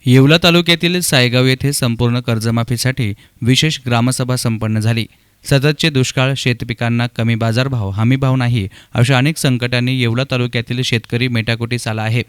येवला तालुक्यातील सायगाव येथे संपूर्ण कर्जमाफीसाठी विशेष ग्रामसभा संपन्न झाली। सततचे दुष्काळ, शेतपिकांना कमी बाजारभाव, हमीभाव नाही अशा अनेक संकटांनी येवला तालुक्यातील शेतकरी मेटाकुटीस आला आहे।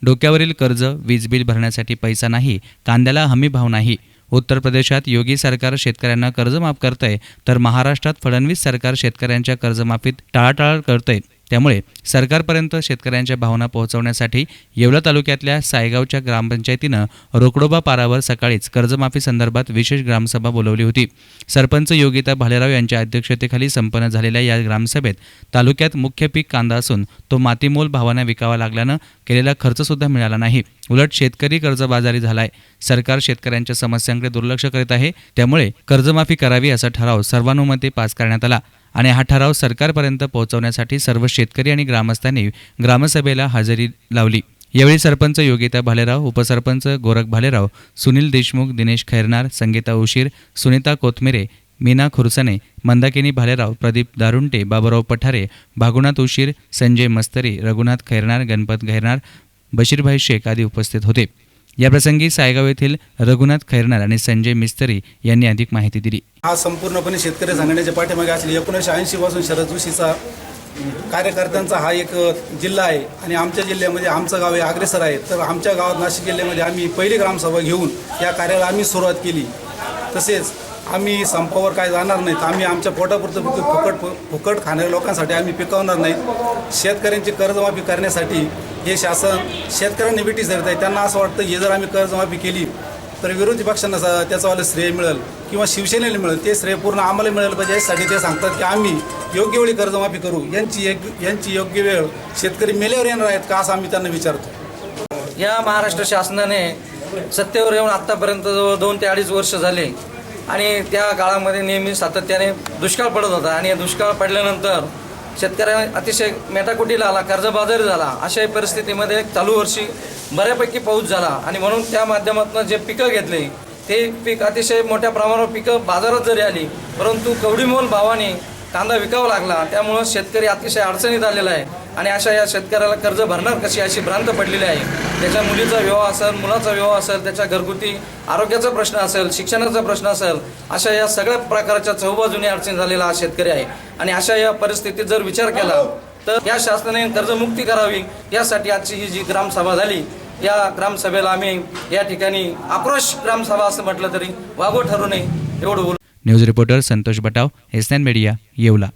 डोक्यावरील कर्ज, वीज बिल भरण्यासाठी पैसा नाही, कांद्याला हमीभाव नाही। उत्तर प्रदेशात योगी सरकार शेतकऱ्यांना कर्ज माफ करतंय, तर महाराष्ट्रात फडणवीस सरकार शेतकऱ्यांच्या कर्जमाफीत टाळाटाळ करतंय। त्यामुळे सरकारपर्यंत शेतकऱ्यांच्या भावना पोहोचवण्यासाठी येवला तालुक्यातल्या सायगावच्या ग्रामपंचायतीनं रोकडोबा पारावर सकाळीच कर्जमाफी संदर्भात विशेष ग्रामसभा बोलावली होती। सरपंच योगिता भालेराव यांच्या अध्यक्षतेखाली संपन्न झालेल्या या ग्रामसभेत तालुक्यात मुख्य पीक कांदा असून तो मातीमोल भावाने विकावा लागल्यानं केलेला खर्च सुद्धा मिळाला नाही। उलट शेतकरी कर्जबाजारी झालाय। सरकार शेतकऱ्यांच्या समस्यांकडे दुर्लक्ष करीत आहे। त्यामुळे कर्जमाफी करावी असा ठराव सर्वानुमते पास करण्यात आला आणि हा ठराव सरकारपर्यंत पोहोचवण्यासाठी सर्व शेतकरी आणि ग्रामस्थांनी ग्रामसभेला हजेरी लावली। यावेळी सरपंच योगिता भालेराव, उपसरपंच गोरख भालेराव, सुनील देशमुख, दिनेश खैरनार, संगीता उशीर, सुनीता कोथमिरे, मीना खुरसने, मंदाकिनी भालेराव, प्रदीप दारुंटे, बाबुराव पठारे, भागुनाथ उशीर, संजय मस्तरी, रघुनाथ खैरनार, गणपत खैरनार, बशीरभाई शेख आदी उपस्थित होते। याप्रसंगी सायगाव येथील रघुनाथ खैरनार आणि संजय मिस्त्री यांनी अधिक माहिती दिली। हा संपूर्णपणे शेतकरी संघटनेच्या पाठीमागे असलेली 1980 पासून शरद जोशीचा कार्यकर्त्यांचा हा एक जिल्हा आहे आणि आमच्या जिल्ह्यामध्ये आमचं गाव हे अग्रेसर आहे। तर आमच्या गावात नाशिक जिल्ह्यामध्ये आम्ही पहिली ग्रामसभा घेऊन या कार्याला आम्ही सुरुवात केली। तसेच आम्ही संपावर काय जाणार नाहीत, आम्ही आमच्या पोटापुरतं फुकट खाणाऱ्या लोकांसाठी आम्ही पिकवणार नाहीत। शेतकऱ्यांची कर्जमाफी करण्यासाठी हे शासन शेतकऱ्यांना मिठी धरत आहे। त्यांना असं वाटतं हे जर आम्ही कर्जमाफी केली तर विरोधी पक्षांना त्याचं श्रेय मिळेल किंवा शिवसेनेला मिळेल, ते श्रेय पूर्ण आम्हाला मिळालं पाहिजे। यासाठी ते सांगतात की आम्ही योग्य वेळी कर्जमाफी करू। यांची योग्य वेळ शेतकरी मेल्यावर येणार आहेत का असं आम्ही त्यांना विचारतो। या महाराष्ट्र शासनाने सत्तेवर येऊन आत्तापर्यंत जवळ 2 ते 2.5 वर्ष झाले आणि त्या काळामध्ये नेहमी सातत्याने दुष्काळ पडत होता आणि दुष्काळ पडल्यानंतर शेतकऱ्यांना अतिशय मेटाकुटीला आला, कर्जबाजारी झाला। अशा परिस्थितीमध्ये चालू वर्षी बऱ्यापैकी पाऊस झाला आणि म्हणून त्या माध्यमातून जे पिकं घेतले ते पीक अतिशय मोठ्या प्रमाणावर पिकं बाजारात जरी आली, परंतु कवडीमोल भावाने कांदा विकावा लागला। त्यामुळं शेतकरी अतिशय अडचणीत आलेला आहे आणि अशा या शेतकऱ्याला कर्ज भरणार कशी अशी भ्रांत पडलेली आहे। त्याच्या मुलीचा विवाह असेल, मुलाचा विवाह असेल, त्याच्या घरगुती आरोग्याचा प्रश्न असेल, शिक्षणाचा प्रश्न असेल, अशा या सगळ्या प्रकारच्या चौबाजूने अडचण झालेला हा शेतकरी आहे आणि अशा या परिस्थितीत जर विचार केला तर या शासनाने कर्जमुक्ती करावी यासाठी आजची ही जी ग्रामसभा झाली, या ग्रामसभेला आम्ही या ठिकाणी आक्रोश ग्रामसभा असं म्हटलं तरी वागो ठरू नये एवढं बोलू। News reporter Santosh Batav, SN media, Yeola.